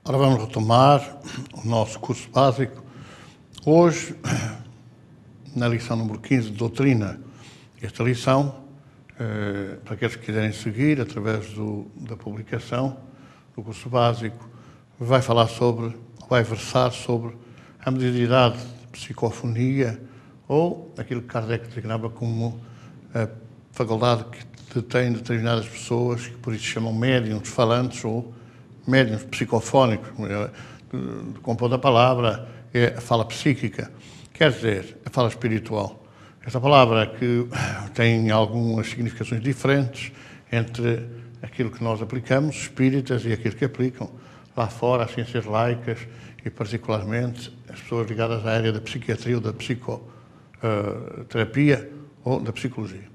Ora, vamos retomar o nosso curso básico. Hoje, na lição número 15 de Doutrina, esta lição, para aqueles que quiserem seguir, através da publicação do curso básico, vai versar sobre a mediunidade de psicofonia, ou aquilo que Kardec designava como a faculdade que têm determinadas pessoas, que por isso chamam médiuns falantes ou médiuns psicofónicos. O compondo da palavra é a fala psíquica, quer dizer, a fala espiritual. Esta palavra que tem algumas significações diferentes entre aquilo que nós aplicamos, espíritas, e aquilo que aplicam lá fora as ciências laicas e, particularmente, as pessoas ligadas à área da psiquiatria ou da psicoterapia ou da psicologia.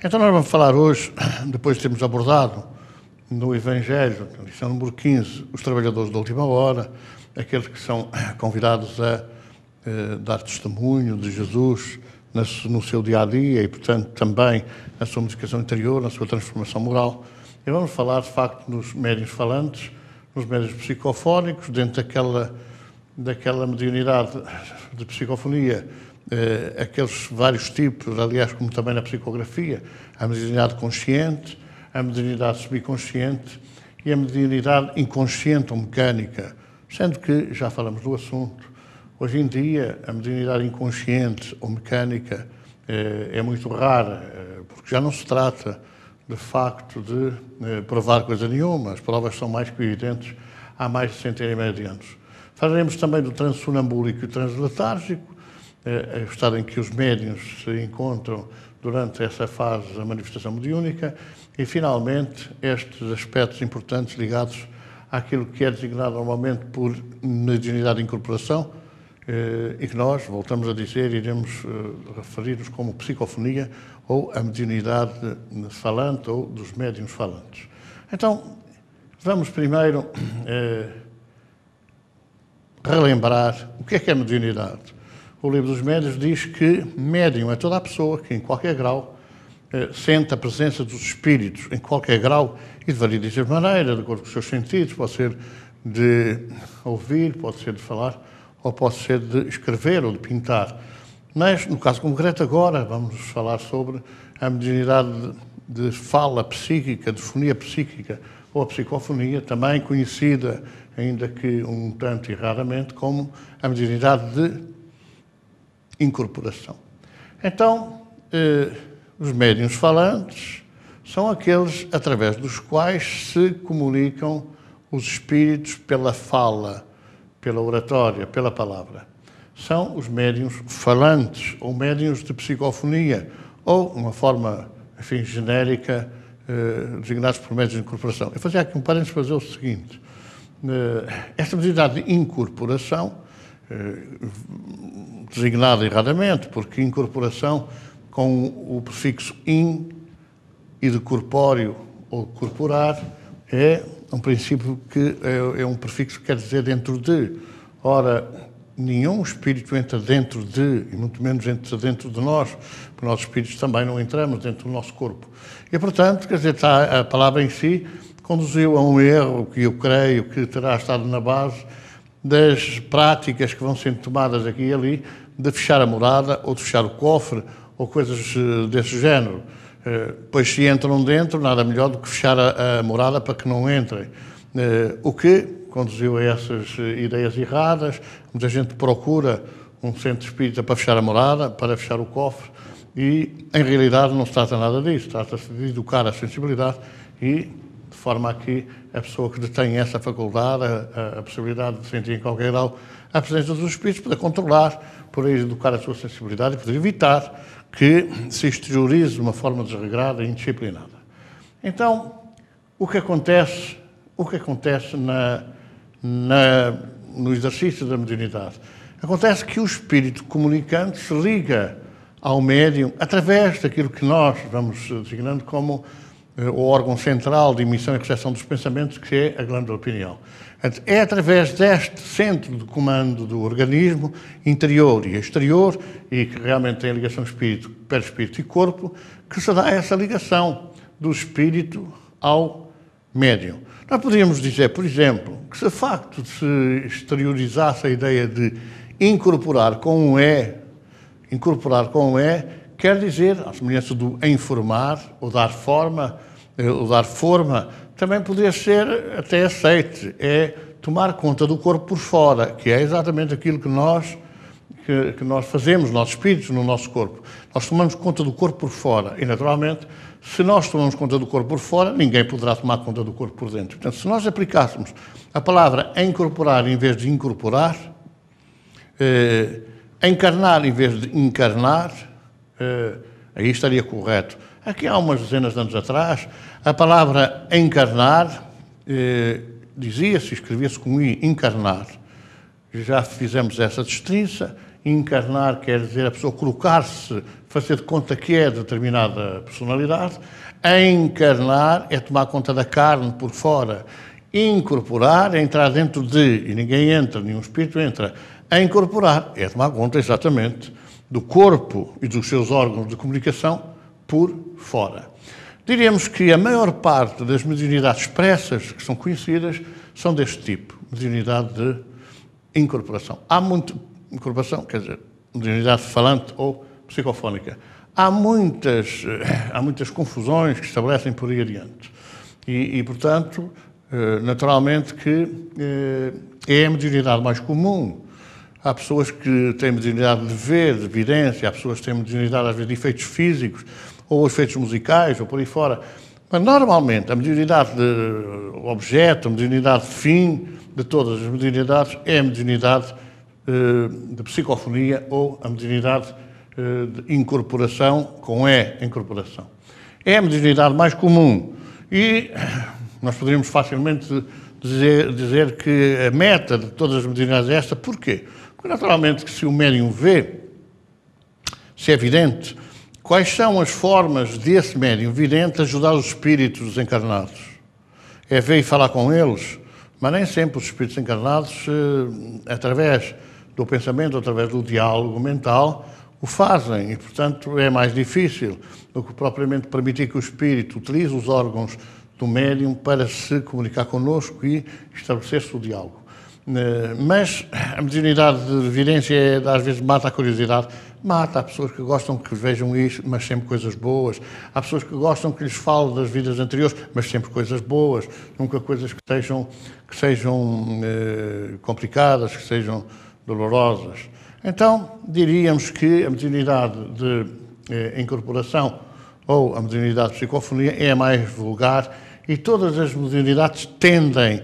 Então nós vamos falar hoje, depois de termos abordado no Evangelho, na lição número 15, os trabalhadores da última hora, aqueles que são convidados a dar testemunho de Jesus no seu dia-a-dia e, portanto, também na sua modificação interior, na sua transformação moral. E vamos falar, de facto, nos médiuns falantes, nos médiuns psicofónicos, dentro daquela mediunidade de psicofonia, aqueles vários tipos, aliás, como também na psicografia, a mediunidade consciente, a mediunidade subconsciente e a mediunidade inconsciente ou mecânica, sendo que já falamos do assunto. Hoje em dia, a mediunidade inconsciente ou mecânica é muito rara, porque já não se trata, de facto, de provar coisa nenhuma. As provas são mais que evidentes há mais de centenas e meia de anos. Falaremos também do transsonambúlico e transletárgico, o estado em que os médiuns se encontram durante essa fase da manifestação mediúnica, e, finalmente, estes aspectos importantes ligados àquilo que é designado normalmente por mediunidade de incorporação, e que nós, voltamos a dizer, iremos referir-nos como psicofonia ou a mediunidade falante ou dos médiuns falantes. Então, vamos primeiro relembrar o que é a mediunidade. O Livro dos Médiuns diz que médium é toda a pessoa que, em qualquer grau, sente a presença dos espíritos, em qualquer grau, e de variedíssimas maneiras, de acordo com os seus sentidos. Pode ser de ouvir, pode ser de falar, ou pode ser de escrever ou de pintar. Mas, no caso concreto agora, vamos falar sobre a mediunidade de fala psíquica, de fonia psíquica, ou a psicofonia, também conhecida, ainda que um tanto erradamente, como a mediunidade de incorporação. Então, os médiuns falantes são aqueles através dos quais se comunicam os espíritos pela fala, pela oratória, pela palavra. São os médiuns falantes, ou médiuns de psicofonia, ou, uma forma, enfim, genérica, designados por médiuns de incorporação. Eu fazia aqui um parênteses para dizer o seguinte. Esta mediunidade de incorporação, designada erradamente, porque incorporação com o prefixo in e de corpóreo ou corporar é um princípio que é um prefixo que quer dizer dentro de. Ora, nenhum espírito entra dentro de, e muito menos entra dentro de nós, porque nós espíritos também não entramos dentro do nosso corpo. E, portanto, quer dizer, a palavra em si conduziu a um erro que eu creio que terá estado na base das práticas que vão sendo tomadas aqui e ali, de fechar a morada ou de fechar o cofre, ou coisas desse género. Pois se entram dentro, nada melhor do que fechar a morada para que não entrem. O que conduziu a essas ideias erradas. Muita gente procura um centro espírita para fechar a morada, para fechar o cofre, e em realidade não se trata nada disso. Trata-se de educar a sensibilidade e, de forma a que a pessoa que detém essa faculdade, a possibilidade de sentir em qualquer grau a presença dos espíritos, poder controlar, poder educar a sua sensibilidade e poder evitar que se exteriorize de uma forma desregrada e indisciplinada. Então, o que acontece no exercício da mediunidade? Acontece que o espírito comunicante se liga ao médium através daquilo que nós vamos designando como o órgão central de emissão e recepção dos pensamentos, que é a glândula pineal. É através deste centro de comando do organismo, interior e exterior, e que realmente tem a ligação perispírito e corpo, que se dá essa ligação do espírito ao médium. Nós poderíamos dizer, por exemplo, que se de facto se exteriorizasse a ideia de incorporar com um E, quer dizer, à semelhança do informar, ou dar forma, também poderia ser até aceite, é tomar conta do corpo por fora, que é exatamente aquilo que nós fazemos, nossos espíritos, no nosso corpo. Nós tomamos conta do corpo por fora e, naturalmente, se nós tomamos conta do corpo por fora, ninguém poderá tomar conta do corpo por dentro. Portanto, se nós aplicássemos a palavra incorporar em vez de incorporar, encarnar em vez de encarnar, aí estaria correto. Aqui há umas dezenas de anos atrás, a palavra encarnar dizia-se, escrevia-se com I, encarnar. Já fizemos essa distinção. Encarnar quer dizer a pessoa colocar-se, fazer de conta que é determinada personalidade. Encarnar é tomar conta da carne por fora. Incorporar é entrar dentro de, e ninguém entra, nenhum espírito entra. Incorporar é tomar conta exatamente do corpo e dos seus órgãos de comunicação por fora. Diríamos que a maior parte das mediunidades expressas que são conhecidas são deste tipo, mediunidade de incorporação. Há muito incorporação, quer dizer, mediunidade falante ou psicofónica. Há muitas confusões que estabelecem por aí adiante. E portanto, naturalmente que é a mediunidade mais comum. Há pessoas que têm mediunidade de ver, de evidência, há pessoas que têm mediunidade, às vezes, de efeitos físicos, ou efeitos musicais, ou por aí fora. Mas, normalmente, a mediunidade de objeto, a mediunidade de fim de todas as mediunidades é a mediunidade de psicofonia ou a mediunidade de incorporação, com E, incorporação. É a mediunidade mais comum e nós poderíamos facilmente dizer que a meta de todas as mediunidades é esta. Porquê? Porque, naturalmente, que se o médium vê, se é evidente, quais são as formas desse médium vidente ajudar os espíritos desencarnados? É ver e falar com eles, mas nem sempre os espíritos encarnados, através do pensamento, através do diálogo mental, o fazem. E, portanto, é mais difícil do que propriamente permitir que o espírito utilize os órgãos do médium para se comunicar connosco e estabelecer-se o diálogo. Mas a mediunidade de evidência às vezes mata a curiosidade. Há pessoas que gostam que vejam isso, mas sempre coisas boas. Há pessoas que gostam que lhes fale das vidas anteriores, mas sempre coisas boas. Nunca coisas que sejam complicadas, que sejam dolorosas. Então, diríamos que a mediunidade de incorporação ou a mediunidade de psicofonia é a mais vulgar e todas as mediunidades tendem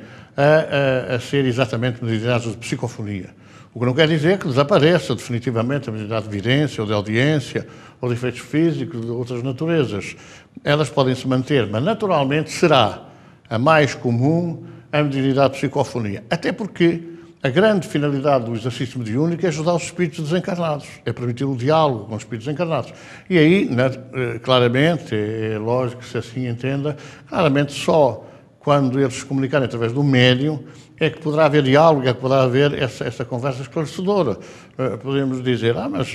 a ser exatamente mediunidades de psicofonia. O que não quer dizer que desapareça definitivamente a mediunidade de evidência ou de audiência ou de efeitos físicos de outras naturezas. Elas podem se manter, mas naturalmente será a mais comum a mediunidade de psicofonia. Até porque a grande finalidade do exercício mediúnico é ajudar os espíritos desencarnados, é permitir o diálogo com os espíritos desencarnados. E aí, claramente, é lógico que se assim entenda, claramente só quando eles se comunicarem através do médium é que poderá haver diálogo, é que poderá haver essa conversa esclarecedora. Podemos dizer, mas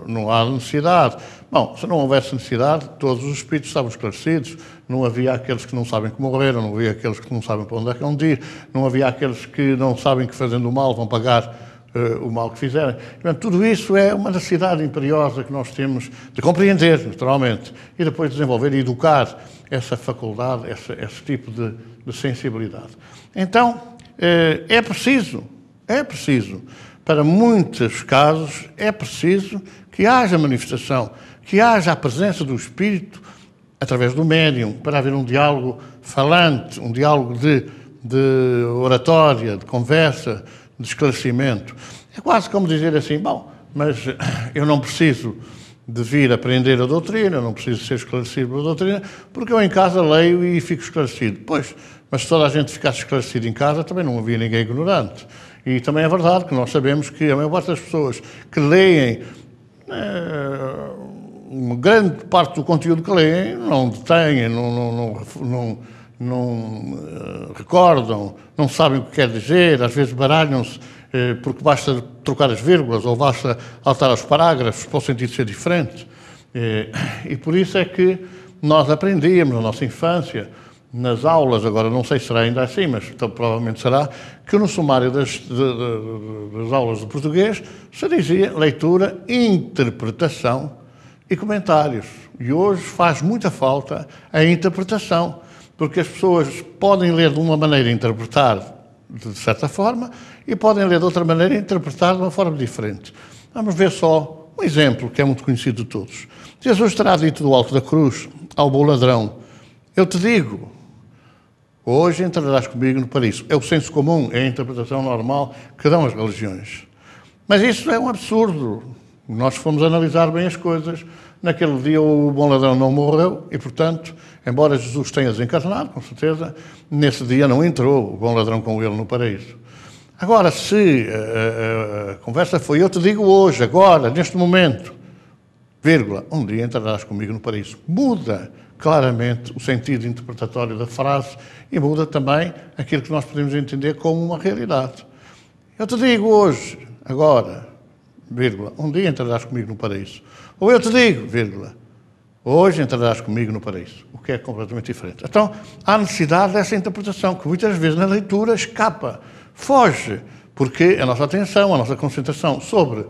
não há necessidade. Bom, se não houvesse necessidade, todos os espíritos estavam esclarecidos. Não havia aqueles que não sabem que morreram, não havia aqueles que não sabem para onde é que vão ir, não havia aqueles que não sabem que fazendo o mal vão pagar o mal que fizerem. Portanto, tudo isso é uma necessidade imperiosa que nós temos de compreender, naturalmente, e depois desenvolver e educar essa faculdade, esse tipo de sensibilidade. Então, é preciso, para muitos casos, é preciso que haja manifestação, que haja a presença do espírito através do médium, para haver um diálogo falante, um diálogo de oratória, de conversa, de esclarecimento. É quase como dizer assim, mas eu não preciso de vir aprender a doutrina, eu não preciso ser esclarecido pela doutrina, porque eu em casa leio e fico esclarecido. Pois, mas se toda a gente ficasse esclarecido em casa, também não havia ninguém ignorante. E também é verdade que nós sabemos que a maior parte das pessoas que leem, uma grande parte do conteúdo que leem, não detêm, não recordam, não sabem o que quer dizer, às vezes baralham-se porque basta trocar as vírgulas ou basta alterar os parágrafos para o sentido ser diferente. E por isso é que nós aprendíamos na nossa infância nas aulas, agora não sei se será ainda assim, mas então, provavelmente será, que no sumário das aulas de português se dizia leitura, interpretação e comentários. E hoje faz muita falta a interpretação, porque as pessoas podem ler de uma maneira e interpretar de certa forma, e podem ler de outra maneira e interpretar de uma forma diferente. Vamos ver só um exemplo que é muito conhecido de todos. Jesus terá dito do alto da cruz ao bom ladrão: eu te digo, hoje entrarás comigo no paraíso. É o senso comum, é a interpretação normal que dão as religiões. Mas isso é um absurdo. Nós fomos analisar bem as coisas. Naquele dia o bom ladrão não morreu e, portanto, embora Jesus tenha desencarnado, com certeza, nesse dia não entrou o bom ladrão com ele no paraíso. Agora, se a conversa foi: eu te digo hoje, agora, neste momento, vírgula, um dia entrarás comigo no paraíso. Muda claramente o sentido interpretatório da frase e muda também aquilo que nós podemos entender como uma realidade. Eu te digo hoje, agora, vírgula, um dia entrarás comigo no paraíso. Ou eu te digo, vírgula, hoje entrarás comigo no paraíso, o que é completamente diferente. Então, há necessidade dessa interpretação, que muitas vezes na leitura escapa, foge, porque a nossa atenção, a nossa concentração sobre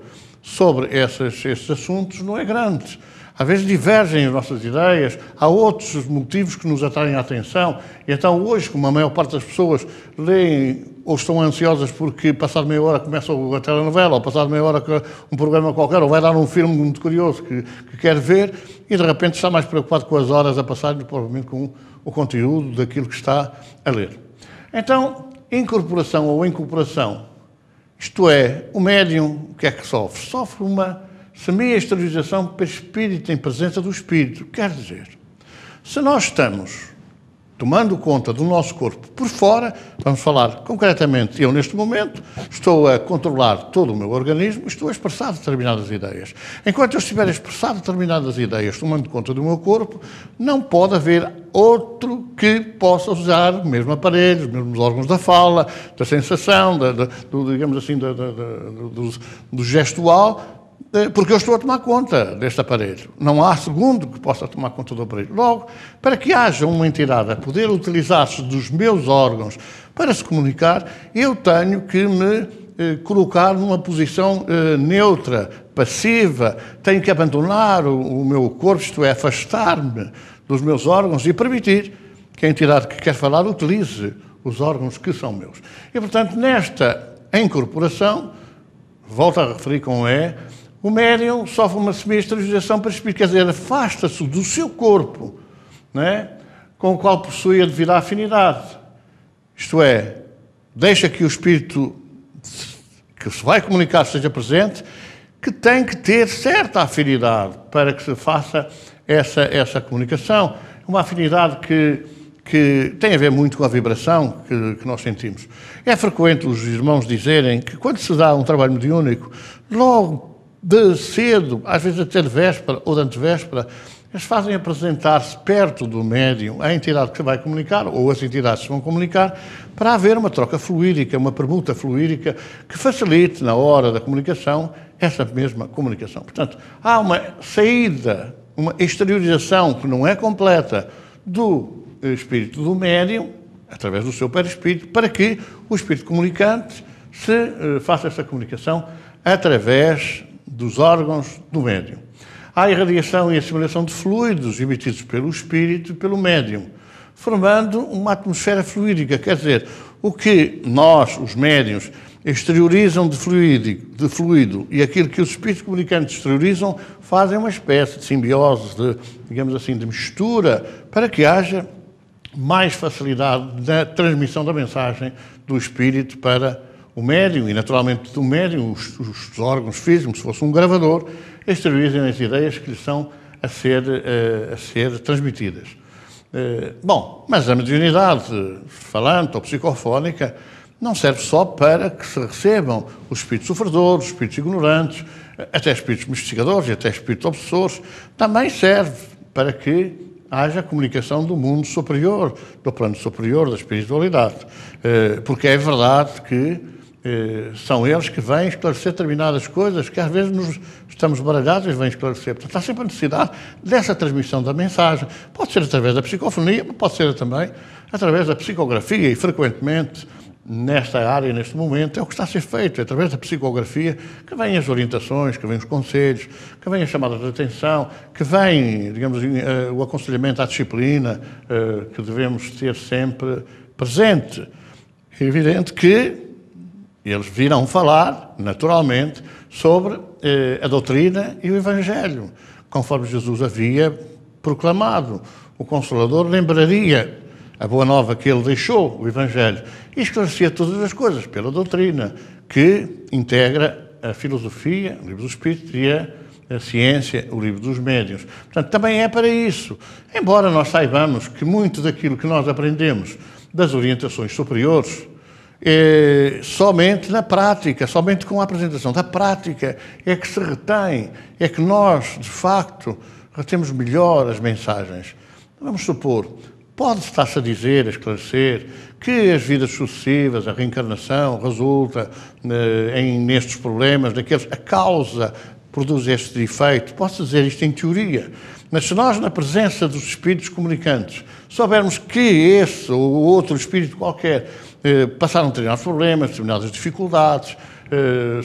esses assuntos não é grande. Às vezes divergem as nossas ideias, há outros motivos que nos atraem a atenção, e então hoje, como a maior parte das pessoas leem ou estão ansiosas porque passado meia hora começa a telenovela, ou passado meia hora um programa qualquer, ou vai dar um filme muito curioso que quer ver, e de repente está mais preocupado com as horas a passar do que provavelmente com o conteúdo daquilo que está a ler. Então, incorporação ou incorporação, isto é, o médium, o que é que sofre? Sofre uma semi-exteriorização perispírita em presença do espírito. Quer dizer, se nós estamos tomando conta do nosso corpo por fora, vamos falar concretamente, eu neste momento estou a controlar todo o meu organismo, estou a expressar determinadas ideias. Enquanto eu estiver a expressar determinadas ideias tomando conta do meu corpo, não pode haver outro que possa usar o mesmo aparelho, os mesmos órgãos da fala, da sensação, digamos assim, do gestual, porque eu estou a tomar conta deste aparelho. Não há segundo que possa tomar conta do aparelho. Logo, para que haja uma entidade a poder utilizar-se dos meus órgãos para se comunicar, eu tenho que me colocar numa posição neutra, passiva, tenho que abandonar o meu corpo, isto é, afastar-me dos meus órgãos e permitir que a entidade que quer falar utilize os órgãos que são meus. E, portanto, nesta incorporação, volto a referir com o médium sofre uma semi-exteriorização perispírita, quer dizer, afasta-se do seu corpo, não é? Com o qual possui a devida afinidade. Isto é, deixa que o espírito que se vai comunicar seja presente, que tem que ter certa afinidade para que se faça essa comunicação. Uma afinidade que tem a ver muito com a vibração que nós sentimos. É frequente os irmãos dizerem que quando se dá um trabalho mediúnico, logo de cedo, às vezes até de véspera ou de antevéspera, eles fazem apresentar-se perto do médium a entidade que se vai comunicar, ou as entidades que vão comunicar, para haver uma troca fluídica, uma permuta fluídica que facilite, na hora da comunicação, essa mesma comunicação. Portanto, há uma saída, uma exteriorização que não é completa do espírito do médium, através do seu perispírito, para que o espírito comunicante se faça essa comunicação através dos órgãos do médium. Há a irradiação e assimilação de fluidos emitidos pelo espírito e pelo médium, formando uma atmosfera fluídica, quer dizer, o que nós, os médiuns, exteriorizam de fluido e aquilo que os espíritos comunicantes exteriorizam fazem uma espécie de simbiose, digamos assim, de mistura, para que haja mais facilidade na transmissão da mensagem do espírito para o médium e, naturalmente, do médium, os órgãos físicos, se fosse um gravador, exteriorizem as ideias que lhes são a ser transmitidas. Bom, mas a mediunidade falante ou psicofónica não serve só para que se recebam os espíritos sofredores, os espíritos ignorantes, até espíritos mistificadores e até espíritos obsessores. Também serve para que haja comunicação do mundo superior, do plano superior da espiritualidade. Porque é verdade que são eles que vêm esclarecer determinadas coisas que às vezes nos estamos baralhados e vêm esclarecer. Portanto, há sempre a necessidade dessa transmissão da mensagem. Pode ser através da psicofonia, mas pode ser também através da psicografia e, frequentemente, nesta área, neste momento, é o que está a ser feito, é através da psicografia que vêm as orientações, que vêm os conselhos, que vêm as chamadas de atenção, que vem, digamos, o aconselhamento à disciplina que devemos ter sempre presente. É evidente que eles virão falar, naturalmente, sobre a doutrina e o Evangelho, conforme Jesus havia proclamado. O Consolador lembraria a boa nova que ele deixou, o Evangelho, e esclarecia todas as coisas pela doutrina, que integra a filosofia, o livro do Espírito, e a ciência, o livro dos médiuns. Portanto, também é para isso. Embora nós saibamos que muito daquilo que nós aprendemos das orientações superiores, somente na prática, somente com a apresentação da prática é que se retém, é que nós, de facto, retemos melhor as mensagens. Vamos supor, pode estar-se a dizer, a esclarecer, que as vidas sucessivas, a reencarnação, resulta nestes problemas, a causa produz este efeito. Posso dizer isto em teoria, mas se nós, na presença dos espíritos comunicantes, soubermos que esse ou outro espírito qualquer passaram determinados problemas, determinadas dificuldades,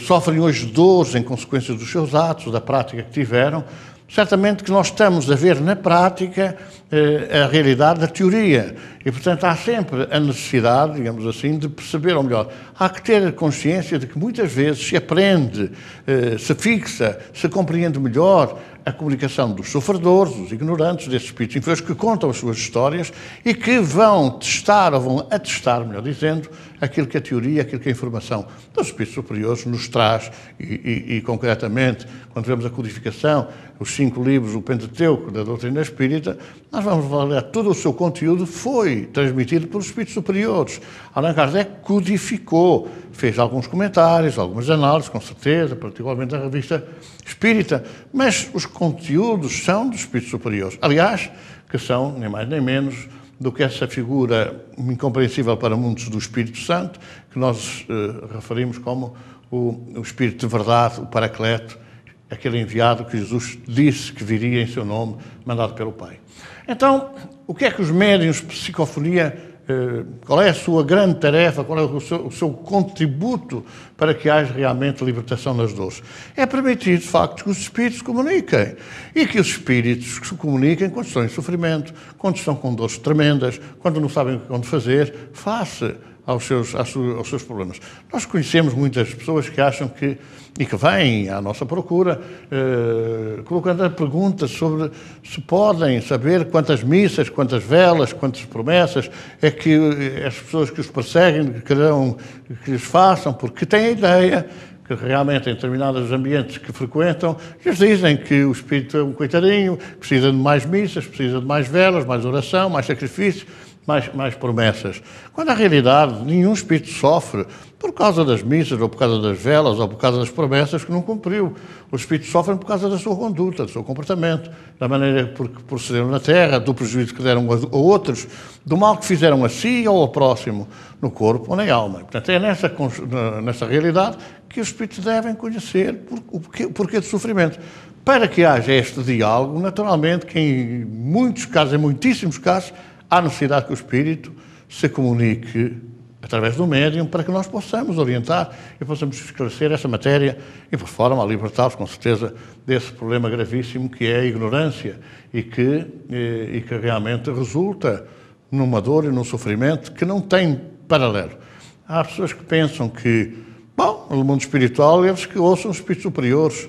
sofrem hoje dores em consequência dos seus atos, da prática que tiveram, certamente que nós estamos a ver na prática a realidade da teoria. E, portanto, há sempre a necessidade, digamos assim, de perceber, ou melhor, há que ter consciência de que muitas vezes se aprende, se fixa, se compreende melhor a comunicação dos sofredores, dos ignorantes, desses espíritos inferiores que contam as suas histórias e que vão testar, ou vão atestar, melhor dizendo, aquilo que a teoria, aquilo que a informação dos espíritos superiores nos traz e concretamente, quando vemos a codificação, os 5 livros do Pentateuco da doutrina espírita, nós vamos avaliar todo o seu conteúdo foi transmitido pelos espíritos superiores. Allan Kardec codificou, fez alguns comentários, algumas análises, com certeza, particularmente a revista Espírita, mas os conteúdos são dos espíritos superiores. Aliás, que são, nem mais nem menos, do que essa figura incompreensível para muitos do Espírito Santo, que nós referimos como o Espírito de Verdade, o Paracleto, aquele enviado que Jesus disse que viria em seu nome, mandado pelo Pai. Então, o que é que os médiuns de psicofonia, qual é a sua grande tarefa, qual é o seu contributo para que haja realmente libertação das dores? É permitir, de facto, que os espíritos se comuniquem e que os espíritos se comuniquem quando estão em sofrimento, quando estão com dores tremendas, quando não sabem o que onde fazer, face aos seus problemas. Nós conhecemos muitas pessoas que acham que, e que vêm à nossa procura, colocando a pergunta sobre se podem saber quantas missas, quantas velas, quantas promessas é que as pessoas que os perseguem querão que lhes façam, porque têm a ideia que realmente em determinados ambientes que frequentam, eles dizem que o espírito é um coitadinho, precisa de mais missas, precisa de mais velas, mais oração, mais sacrifício, mais promessas. Quando, na realidade, nenhum espírito sofre por causa das missas, ou por causa das velas, ou por causa das promessas que não cumpriu. Os espíritos sofrem por causa da sua conduta, do seu comportamento, da maneira por que procederam na Terra, do prejuízo que deram a outros, do mal que fizeram a si ou ao próximo, no corpo ou na alma. Portanto, é nessa realidade que os espíritos devem conhecer o porquê do sofrimento. Para que haja este diálogo, naturalmente, que em muitos casos, em muitíssimos casos, há necessidade que o espírito se comunique através do médium para que nós possamos orientar e possamos esclarecer essa matéria e, por forma, a libertar-os, com certeza, desse problema gravíssimo que é a ignorância e que realmente resulta numa dor e num sofrimento que não tem paralelo. Há pessoas que pensam que, bom, no mundo espiritual, eles que ouçam os espíritos superiores.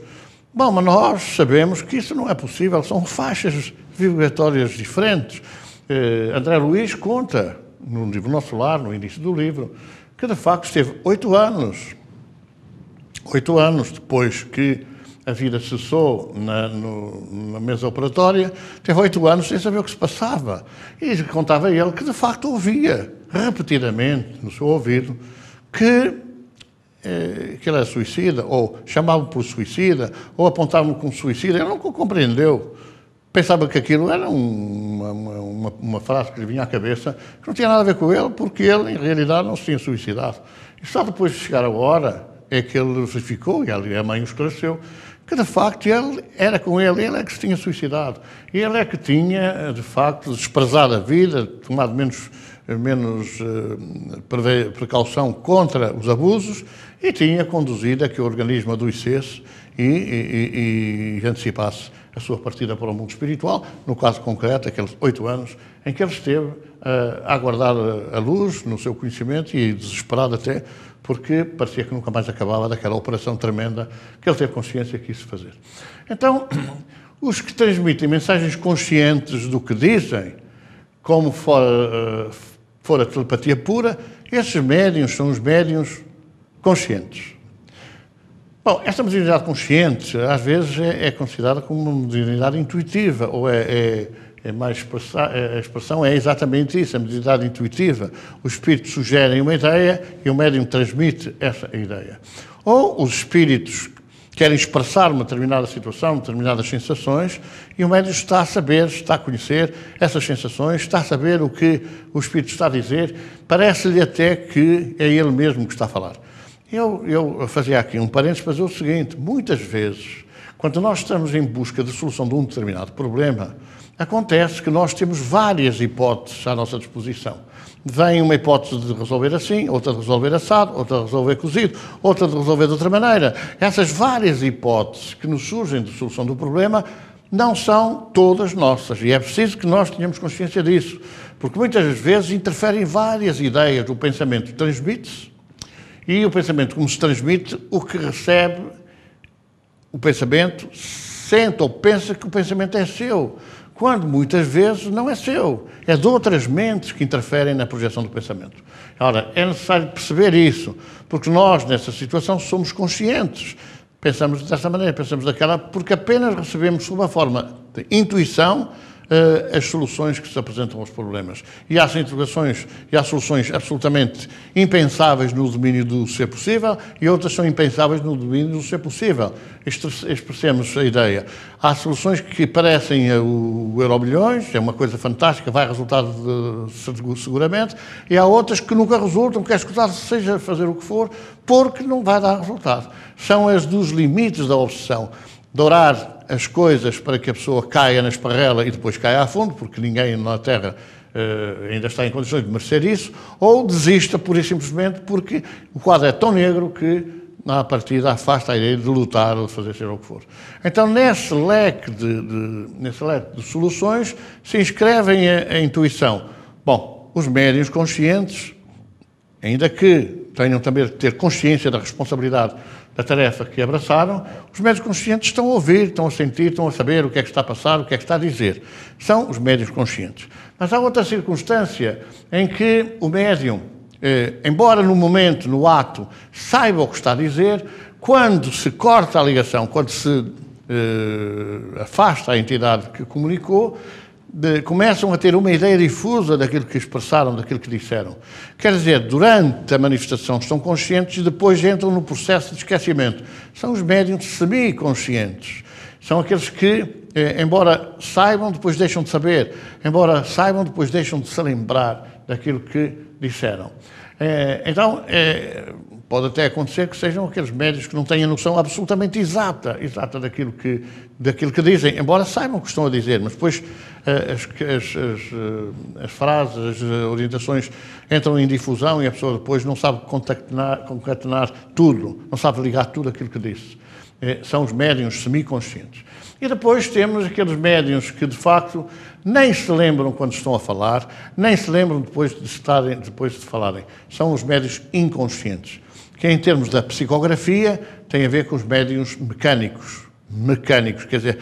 Bom, mas nós sabemos que isso não é possível, são faixas vibratórias diferentes. André Luiz conta, no livro Nosso Lar, no início do livro, que de facto esteve 8 anos depois que a vida cessou na mesa operatória, teve 8 anos sem saber o que se passava. E contava ele que de facto ouvia repetidamente no seu ouvido que ele era suicida, ou chamavam por suicida, ou apontavam como suicida. Ele não compreendeu. pensava que aquilo era uma frase que lhe vinha à cabeça, que não tinha nada a ver com ele, porque ele, em realidade, não se tinha suicidado. E só depois de chegar a hora é que ele verificou, e a mãe o esclareceu, que, de facto, ele é que se tinha suicidado. Ele é que tinha, de facto, desprezado a vida, tomado menos precaução contra os abusos e tinha conduzido a que o organismo adoecesse e antecipasse a sua partida para o mundo espiritual, no caso concreto, aqueles 8 anos em que ele esteve a aguardar a luz no seu conhecimento e desesperado até, porque parecia que nunca mais acabava daquela operação tremenda que ele teve consciência que quis fazer. Então, os que transmitem mensagens conscientes do que dizem, como for a telepatia pura, esses médiuns são os médiuns conscientes. Bom, esta mediunidade consciente, às vezes, é considerada como uma mediunidade intuitiva, ou a expressão é exatamente isso, a mediunidade intuitiva. Os espíritos sugerem uma ideia e o médium transmite essa ideia. Ou os espíritos querem expressar uma determinada situação, determinadas sensações, e o médium está a saber, está a conhecer essas sensações, está a saber o que o espírito está a dizer, parece-lhe até que é ele mesmo que está a falar. Eu fazia aqui um parênteses para dizer o seguinte: muitas vezes, quando nós estamos em busca de solução de um determinado problema, acontece que nós temos várias hipóteses à nossa disposição. Vem uma hipótese de resolver assim, outra de resolver assado, outra de resolver cozido, outra de resolver de outra maneira. Essas várias hipóteses que nos surgem de solução do problema não são todas nossas, e é preciso que nós tenhamos consciência disso, porque muitas vezes interferem várias ideias. O pensamento transmite-se, e o pensamento, como se transmite, o que recebe o pensamento sente ou pensa que o pensamento é seu, quando muitas vezes não é seu, é de outras mentes que interferem na projeção do pensamento. Ora, é necessário perceber isso, porque nós, nessa situação, somos conscientes. Pensamos desta maneira, pensamos daquela, porque apenas recebemos, sob a forma de intuição, as soluções que se apresentam aos problemas. E há situações e há soluções absolutamente impensáveis no domínio do ser possível e outras são impensáveis no domínio do ser possível. Expressemos a ideia. Há soluções que parecem o Eurobilhões, é uma coisa fantástica, vai resultar seguramente, e há outras que nunca resultam, quer escutar, seja fazer o que for, porque não vai dar resultado. São as dos limites da obsessão. Dourar as coisas para que a pessoa caia na esparrela e depois caia a fundo, porque ninguém na Terra ainda está em condições de merecer isso, ou desista pura e simplesmente porque o quadro é tão negro que, à partida, afasta a ideia de lutar ou de fazer seja o que for. Então, nesse leque de soluções, se inscrevem a intuição. Bom, os médiuns conscientes, ainda que tenham também de ter consciência da responsabilidade da tarefa que abraçaram, os médiuns conscientes estão a ouvir, estão a sentir, estão a saber o que é que está a passar, o que é que está a dizer. São os médiuns conscientes. Mas há outra circunstância em que o médium, embora no momento, no ato, saiba o que está a dizer, quando se corta a ligação, quando se afasta a entidade que comunicou, começam a ter uma ideia difusa daquilo que expressaram, daquilo que disseram. Quer dizer, durante a manifestação estão conscientes e depois entram no processo de esquecimento. São os médiuns semi-conscientes. São aqueles que, embora saibam, depois deixam de saber. Embora saibam, depois deixam de se lembrar daquilo que disseram. Então, pode até acontecer que sejam aqueles médiuns que não tenham noção absolutamente exata daquilo que dizem, embora saibam o que estão a dizer, mas depois as frases, as orientações entram em difusão e a pessoa depois não sabe concatenar tudo, não sabe ligar tudo aquilo que disse. São os médiuns semiconscientes. E depois temos aqueles médiuns que, de facto, nem se lembram quando estão a falar, nem se lembram depois de falarem. São os médiuns inconscientes, que em termos da psicografia tem a ver com os médiuns mecânicos, quer dizer,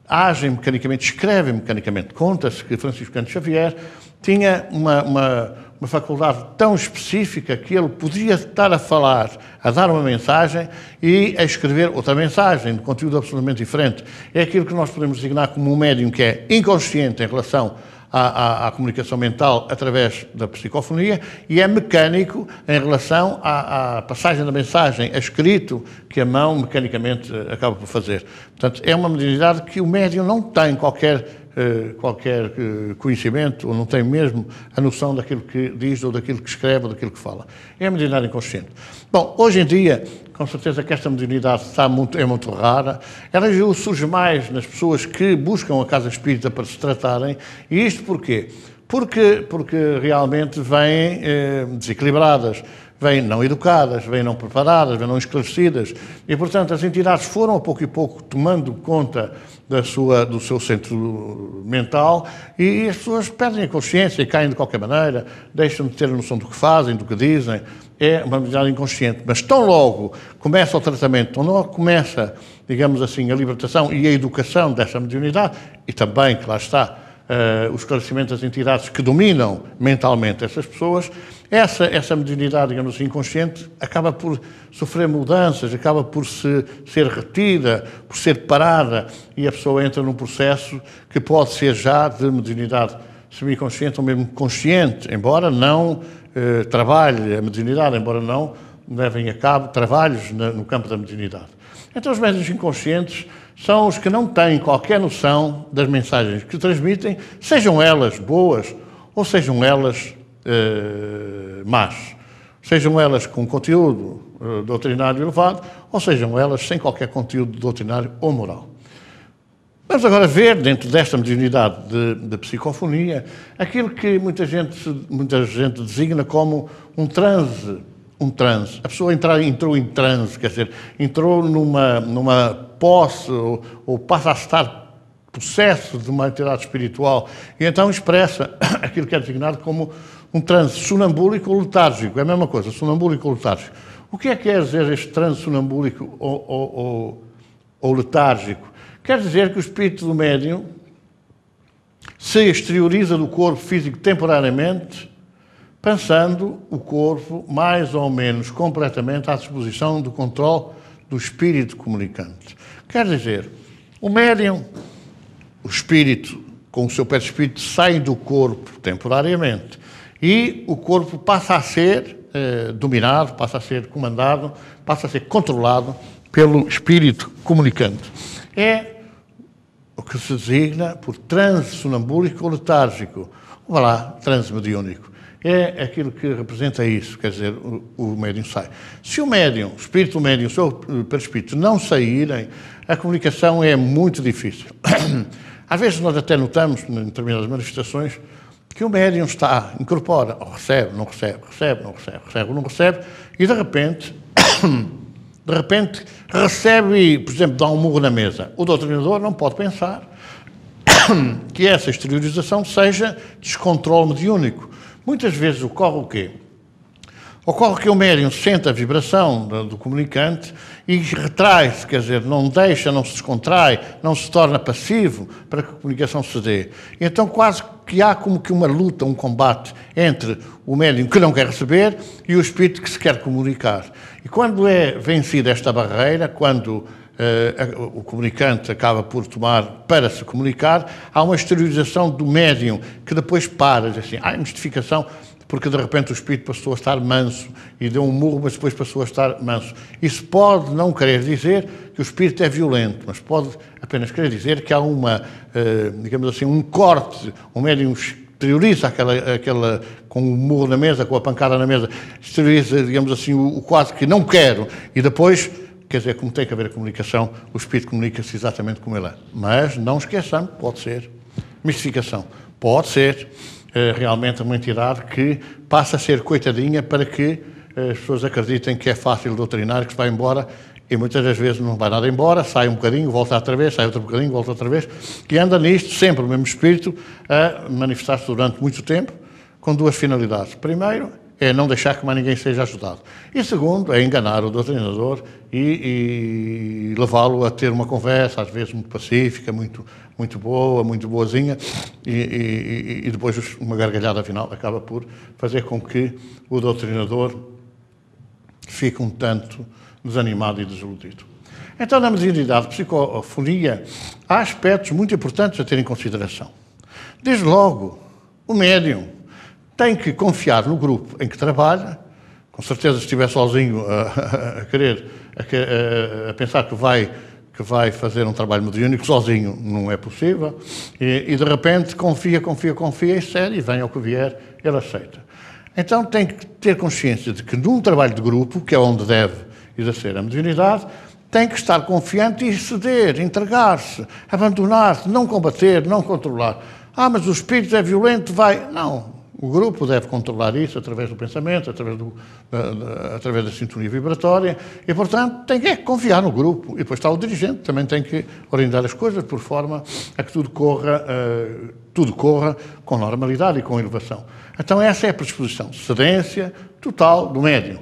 agem mecanicamente, escrevem mecanicamente. Conta-se que Francisco Cândido Xavier tinha uma faculdade tão específica que ele podia estar a falar, a dar uma mensagem e a escrever outra mensagem, de conteúdo absolutamente diferente. É aquilo que nós podemos designar como um médium que é inconsciente em relação à comunicação mental através da psicofonia e é mecânico em relação à passagem da mensagem a escrito que a mão mecanicamente acaba por fazer. Portanto, é uma mediunidade que o médium não tem qualquer conhecimento, ou não tem mesmo a noção daquilo que diz, ou daquilo que escreve, ou daquilo que fala. É a mediunidade inconsciente. Bom, hoje em dia, com certeza que esta mediunidade é muito rara. Ela surge mais nas pessoas que buscam a casa espírita para se tratarem. E isto porquê? Porque realmente vêm desequilibradas, vêm não educadas, vêm não preparadas, vêm não esclarecidas. E, portanto, as entidades foram, a pouco e pouco, tomando conta do seu centro mental e as pessoas perdem a consciência e caem de qualquer maneira, deixam de ter a noção do que fazem, do que dizem. É uma mediunidade inconsciente. Mas tão logo começa o tratamento, tão logo começa, digamos assim, a libertação e a educação dessa mediunidade, e também, que lá está, o esclarecimento das entidades que dominam mentalmente essas pessoas, essa mediunidade, digamos assim, inconsciente, acaba por sofrer mudanças, acaba por ser retida, por ser parada, e a pessoa entra num processo que pode ser já de mediunidade semiconsciente ou mesmo consciente, embora não trabalhe a mediunidade, embora não levem a cabo trabalhos no campo da mediunidade. Então, os médiuns inconscientes são os que não têm qualquer noção das mensagens que transmitem, sejam elas boas ou sejam elas más. Sejam elas com conteúdo doutrinário elevado ou sejam elas sem qualquer conteúdo doutrinário ou moral. Vamos agora ver, dentro desta mediunidade de psicofonia, aquilo que muita gente designa como um transe. A pessoa entrou em transe, quer dizer, entrou numa posse ou passa a estar possesso de uma entidade espiritual e então expressa aquilo que é designado como um transe sonambúlico ou letárgico. É a mesma coisa, sonambúlico ou letárgico. O que é que quer dizer este transe sonambúlico ou letárgico? Quer dizer que o espírito do médium se exterioriza do corpo físico temporariamente, pensando o corpo mais ou menos completamente à disposição do controle do espírito comunicante. Quer dizer, o médium, o espírito, com o seu perispírito, sai do corpo temporariamente e o corpo passa a ser dominado, passa a ser comandado, passa a ser controlado pelo espírito comunicante. É o que se designa por transe sonambúlico ou letárgico, ou lá, transe mediúnico. É aquilo que representa isso, quer dizer, o médium sai. Se o médium, o espírito do médium, o seu perispírito não saírem, a comunicação é muito difícil. Às vezes nós até notamos, em determinadas manifestações, que o médium incorpora, ou recebe, não recebe, recebe, não recebe, recebe, não recebe, e de repente recebe e, por exemplo, dá um murro na mesa. O doutrinador não pode pensar que essa exteriorização seja descontrole mediúnico. Muitas vezes ocorre o quê? Ocorre que o médium sente a vibração do comunicante e retrai-se, quer dizer, não deixa, não se descontrai, não se torna passivo para que a comunicação se dê. E então quase que há como que uma luta, um combate entre o médium que não quer receber e o espírito que se quer comunicar. E quando é vencida esta barreira, quando o comunicante acaba por tomar para se comunicar, há uma exteriorização do médium que depois para, diz assim, há mistificação, porque de repente o espírito passou a estar manso e deu um murro, mas depois passou a estar manso. Isso pode não querer dizer que o espírito é violento, mas pode apenas querer dizer que há digamos assim, um corte, o médium exterioriza aquela com o murro na mesa, com a pancada na mesa, exterioriza, digamos assim, o quase que não quero, e depois, quer dizer, como tem que haver a comunicação, o espírito comunica-se exatamente como ele é. Mas não esqueçamos, pode ser mistificação, pode ser realmente uma entidade que passa a ser coitadinha para que as pessoas acreditem que é fácil doutrinar, que se vai embora, e muitas das vezes não vai nada embora, sai um bocadinho, volta outra vez, sai outro bocadinho, volta outra vez, e anda nisto, sempre o mesmo espírito, a manifestar-se durante muito tempo, com duas finalidades. Primeiro, é não deixar que mais ninguém seja ajudado. E segundo, é enganar o doutrinador e levá-lo a ter uma conversa, às vezes muito pacífica, muito boa, muito boazinha, e depois uma gargalhada final acaba por fazer com que o doutrinador fique um tanto desanimado e desiludido. Então, na mediunidade, psicofonia, há aspectos muito importantes a ter em consideração. Desde logo, o médium tem que confiar no grupo em que trabalha. Com certeza, se estiver sozinho a pensar que vai fazer um trabalho mediúnico, sozinho não é possível, e de repente confia e cede, e vem ao que vier, ele aceita. Então tem que ter consciência de que num trabalho de grupo, que é onde deve exercer a mediunidade, tem que estar confiante e ceder, entregar-se, abandonar-se, não combater, não controlar. Mas o espírito é violento, vai... Não, o grupo deve controlar isso através do pensamento, através da sintonia vibratória, e, portanto, tem que confiar no grupo. E depois está o dirigente, também tem que orientar as coisas por forma a que tudo corra com normalidade e com elevação. Então essa é a predisposição, cedência total do médium.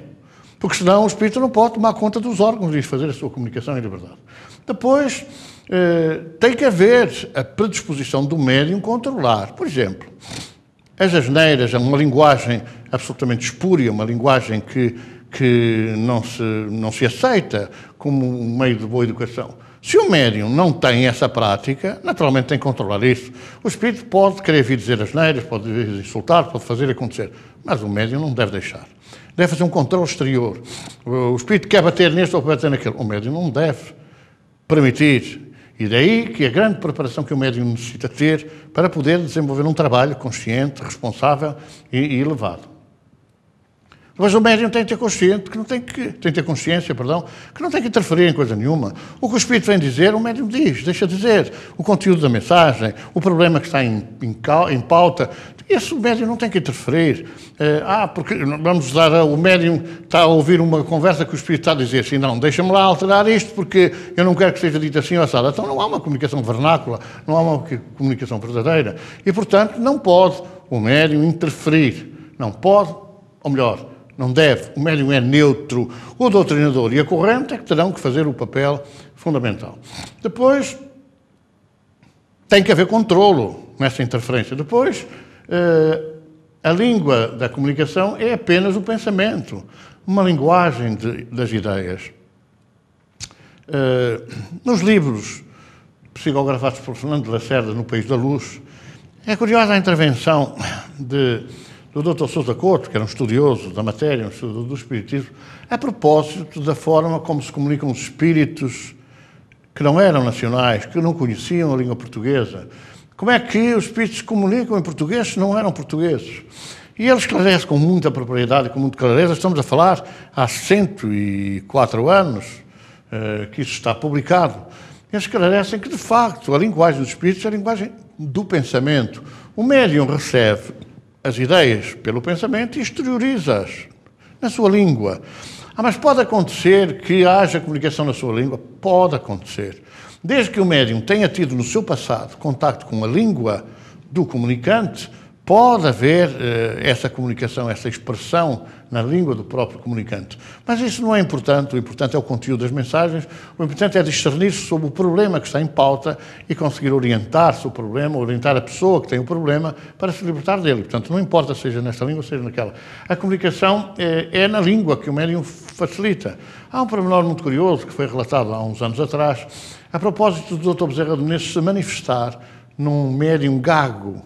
Porque senão o espírito não pode tomar conta dos órgãos e fazer a sua comunicação em liberdade. Depois, tem que haver a predisposição do médium controlar. Por exemplo, as asneiras, uma linguagem absolutamente espúria, uma linguagem que não se aceita como um meio de boa educação. Se o médium não tem essa prática, naturalmente tem que controlar isso. O espírito pode querer vir dizer asneiras, pode vir insultar, pode fazer acontecer, mas o médium não deve deixar. Deve fazer um controle exterior. O espírito quer bater neste ou bater naquele. O médium não deve permitir. E daí que a grande preparação que o médium necessita ter para poder desenvolver um trabalho consciente, responsável e elevado. Mas o médium tem que ter consciência, que não tem que interferir em coisa nenhuma. O que o espírito vem dizer, o médium diz, deixa dizer. O conteúdo da mensagem, o problema que está em pauta, esse médium não tem que interferir. Porque vamos dar, o médium está a ouvir uma conversa que o espírito está a dizer assim, não, deixa-me lá alterar isto porque eu não quero que seja dito assim ou assado. Então não há uma comunicação vernácula, não há uma comunicação verdadeira. E, portanto, não pode o médium interferir. Não pode, ou melhor, não deve. O médium é neutro. O doutrinador e a corrente é que terão que fazer o papel fundamental. Depois, tem que haver controlo nessa interferência. Depois, a língua da comunicação é apenas o pensamento, uma linguagem das ideias. Nos livros psicografados por Fernando de Lacerda, No País da Luz, é curiosa a intervenção do Dr. Sousa Couto, que era um estudioso da matéria, um estudioso do espiritismo, a propósito da forma como se comunicam os espíritos que não eram nacionais, que não conheciam a língua portuguesa. Como é que os espíritos se comunicam em português se não eram portugueses? E ele esclarece com muita propriedade e com muita clareza. Estamos a falar há 104 anos que isso está publicado. Eles esclarecem que, de facto, a linguagem dos espíritos é a linguagem do pensamento. O médium recebe as ideias pelo pensamento e exterioriza-as na sua língua. Mas pode acontecer que haja comunicação na sua língua? Pode acontecer. Desde que o médium tenha tido no seu passado contacto com a língua do comunicante, pode haver essa comunicação, essa expressão na língua do próprio comunicante. Mas isso não é importante. O importante é o conteúdo das mensagens. O importante é discernir-se sobre o problema que está em pauta e conseguir orientar-se o problema, orientar a pessoa que tem o problema para se libertar dele. Portanto, não importa seja nesta língua, seja naquela. A comunicação é na língua que o médium facilita. Há um pormenor muito curioso que foi relatado há uns anos atrás, a propósito do Dr. Bezerra de Menezes se manifestar num médium gago.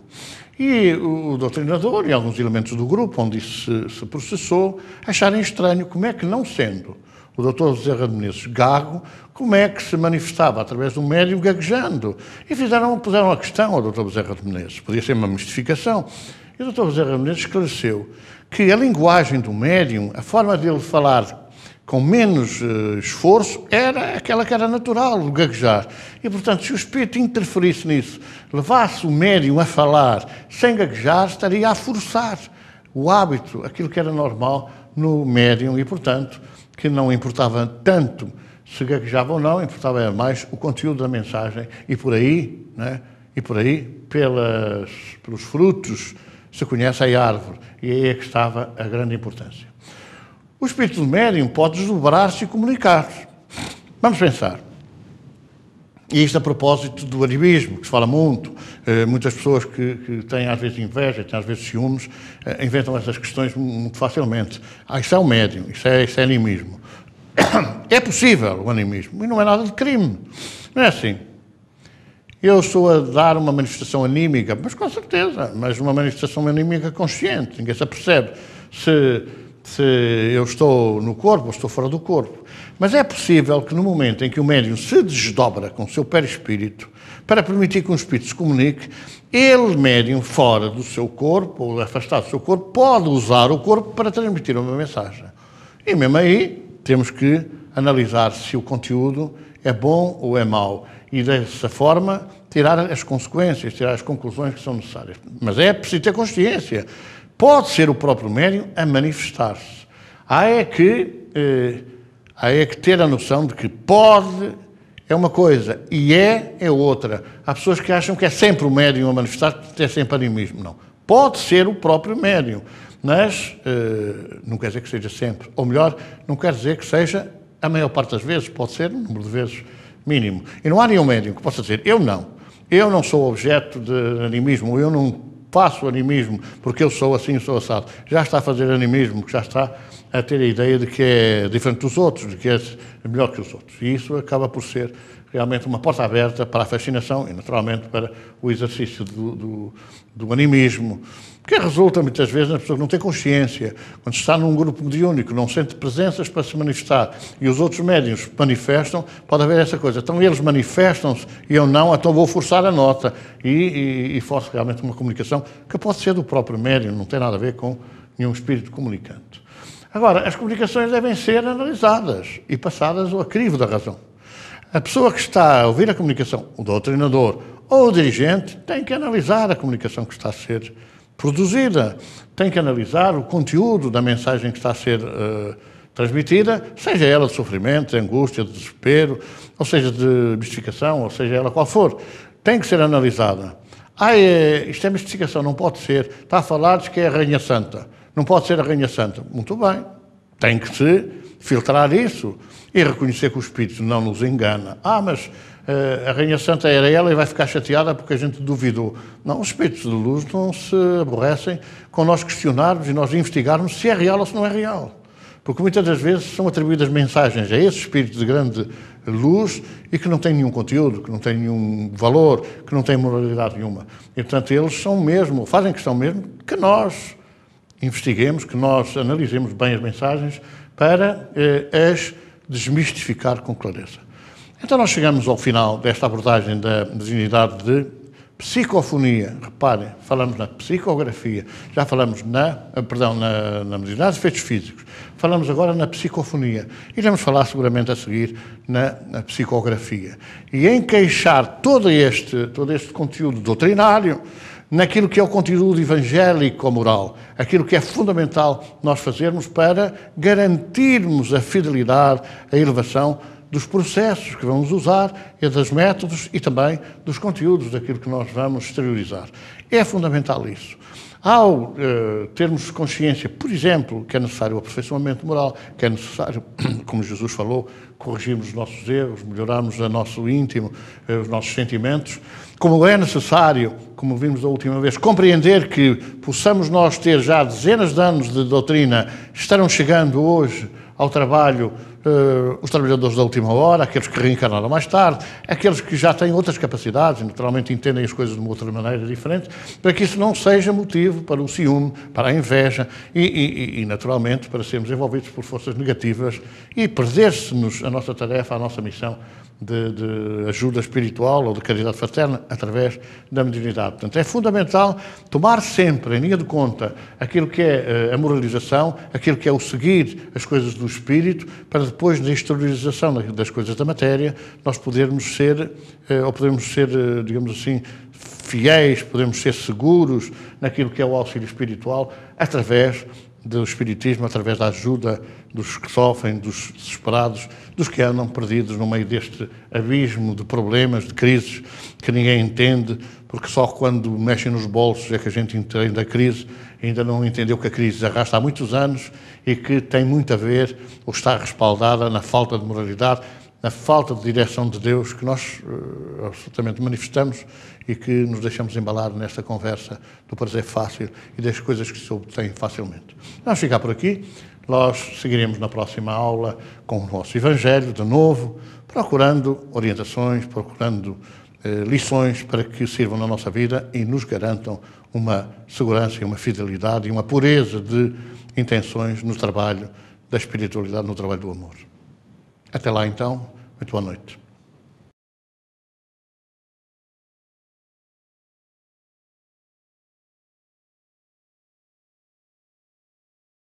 E o doutrinador e alguns elementos do grupo, onde isso se processou, acharem estranho como é que, não sendo o Dr. Bezerra de Menezes gago, como é que se manifestava através de um médium gaguejando. E puseram a questão ao Dr. Bezerra de Menezes. Podia ser uma mistificação. E o Dr. Bezerra de Menezes esclareceu que a linguagem do médium, a forma dele falar com menos esforço, era aquela que era natural, o gaguejar. E, portanto, se o espírito interferisse nisso, levasse o médium a falar sem gaguejar, estaria a forçar o hábito, aquilo que era normal no médium, e, portanto, que não importava tanto se gaguejava ou não, importava mais o conteúdo da mensagem, e por aí, né, pelos frutos se conhece a árvore, e aí é que estava a grande importância. O espírito do médium pode desdobrar-se e comunicar-se. Vamos pensar. E isto a propósito do animismo, que se fala muito. Muitas pessoas que têm às vezes inveja, têm às vezes ciúmes, inventam essas questões muito facilmente. Isso é o médium, isso é animismo. É possível o animismo, e não é nada de crime. Não é assim. Eu estou a dar uma manifestação anímica, mas com certeza, mas uma manifestação anímica consciente, ninguém se apercebe se eu estou no corpo ou estou fora do corpo. Mas é possível que no momento em que o médium se desdobra com o seu perispírito, para permitir que um espírito se comunique, ele, médium, fora do seu corpo, ou afastado do seu corpo, pode usar o corpo para transmitir uma mensagem. E mesmo aí, temos que analisar se o conteúdo é bom ou é mau. E dessa forma, tirar as consequências, tirar as conclusões que são necessárias. Mas é preciso ter consciência. Pode ser o próprio médium a manifestar-se. Há é que ter a noção de que pode é uma coisa e é outra. Há pessoas que acham que é sempre o médium a manifestar, que é sempre animismo. Não. Pode ser o próprio médium, mas não quer dizer que seja sempre. Ou melhor, não quer dizer que seja a maior parte das vezes, pode ser um número de vezes mínimo. E não há nenhum médium que possa dizer, eu não sou objeto de animismo, eu não faço animismo porque eu sou assim, sou assado. Já está a fazer animismo, já está a ter a ideia de que é diferente dos outros, de que é melhor que os outros. E isso acaba por ser realmente uma porta aberta para a fascinação e, naturalmente, para o exercício do animismo, que resulta, muitas vezes, na pessoa que não tem consciência. Quando está num grupo mediúnico, não sente presenças para se manifestar e os outros médiuns manifestam, pode haver essa coisa. Então, eles manifestam-se e eu não, então vou forçar a nota. E forço realmente uma comunicação que pode ser do próprio médium, não tem nada a ver com nenhum espírito comunicante. Agora, as comunicações devem ser analisadas e passadas ao crivo da razão. A pessoa que está a ouvir a comunicação, o doutrinador ou o dirigente, tem que analisar a comunicação que está a ser produzida, tem que analisar o conteúdo da mensagem que está a ser transmitida, seja ela de sofrimento, de angústia, de desespero, ou seja, de mistificação, ou seja ela qual for, tem que ser analisada. Isto é mistificação, não pode ser. Está a falar de que é a Rainha Santa. Não pode ser a Rainha Santa. Muito bem. Tem que se filtrar isso e reconhecer que o Espírito não nos engana. Mas a Rainha Santa era ela e vai ficar chateada porque a gente duvidou. Não, os Espíritos de luz não se aborrecem com nós questionarmos e nós investigarmos se é real ou se não é real. Porque muitas das vezes são atribuídas mensagens a esse Espírito de grande luz e que não tem nenhum conteúdo, que não tem nenhum valor, que não tem moralidade nenhuma. E, portanto, eles são mesmo, fazem questão mesmo que nós investiguemos, que nós analisemos bem as mensagens para as desmistificar com clareza. Então nós chegamos ao final desta abordagem da mediunidade de psicofonia. Reparem, falamos na psicografia, já falamos na mediunidade de efeitos físicos, falamos agora na psicofonia. Iremos falar seguramente a seguir na psicografia. E encaixar todo este conteúdo doutrinário naquilo que é o conteúdo evangélico ou moral, aquilo que é fundamental nós fazermos para garantirmos a fidelidade, a elevação dos processos que vamos usar, e dos métodos e também dos conteúdos daquilo que nós vamos exteriorizar. É fundamental isso. Ao termos consciência, por exemplo, que é necessário o aperfeiçoamento moral, que é necessário, como Jesus falou, corrigirmos os nossos erros, melhorarmos o nosso íntimo, os nossos sentimentos, como é necessário, como vimos da última vez, compreender que possamos nós ter já dezenas de anos de doutrina, estarão chegando hoje ao trabalho os trabalhadores da última hora, aqueles que reencarnaram mais tarde, aqueles que já têm outras capacidades e naturalmente entendem as coisas de uma outra maneira diferente, para que isso não seja motivo para o ciúme, para a inveja e naturalmente para sermos envolvidos por forças negativas e perder-se-nos a nossa tarefa, a nossa missão de ajuda espiritual ou de caridade fraterna através da mediunidade. Portanto, é fundamental tomar sempre em linha de conta aquilo que é a moralização, aquilo que é o seguir as coisas do espírito, para depois da exteriorização das coisas da matéria, nós podermos ser, digamos assim, fiéis, podemos ser seguros naquilo que é o auxílio espiritual através do espiritismo, através da ajuda dos que sofrem, dos desesperados, dos que andam perdidos no meio deste abismo de problemas, de crises que ninguém entende, porque só quando mexem nos bolsos é que a gente entende a crise, ainda não entendeu que a crise arrasta há muitos anos e que tem muito a ver, ou está respaldada na falta de moralidade, na falta de direção de Deus que nós absolutamente manifestamos e que nos deixamos embalar nesta conversa do prazer fácil e das coisas que se obtêm facilmente. Vamos ficar por aqui. Nós seguiremos na próxima aula com o nosso Evangelho, de novo, procurando orientações, procurando lições para que sirvam na nossa vida e nos garantam uma segurança e uma fidelidade e uma pureza de intenções no trabalho da espiritualidade, no trabalho do amor. Até lá, então, muito boa noite.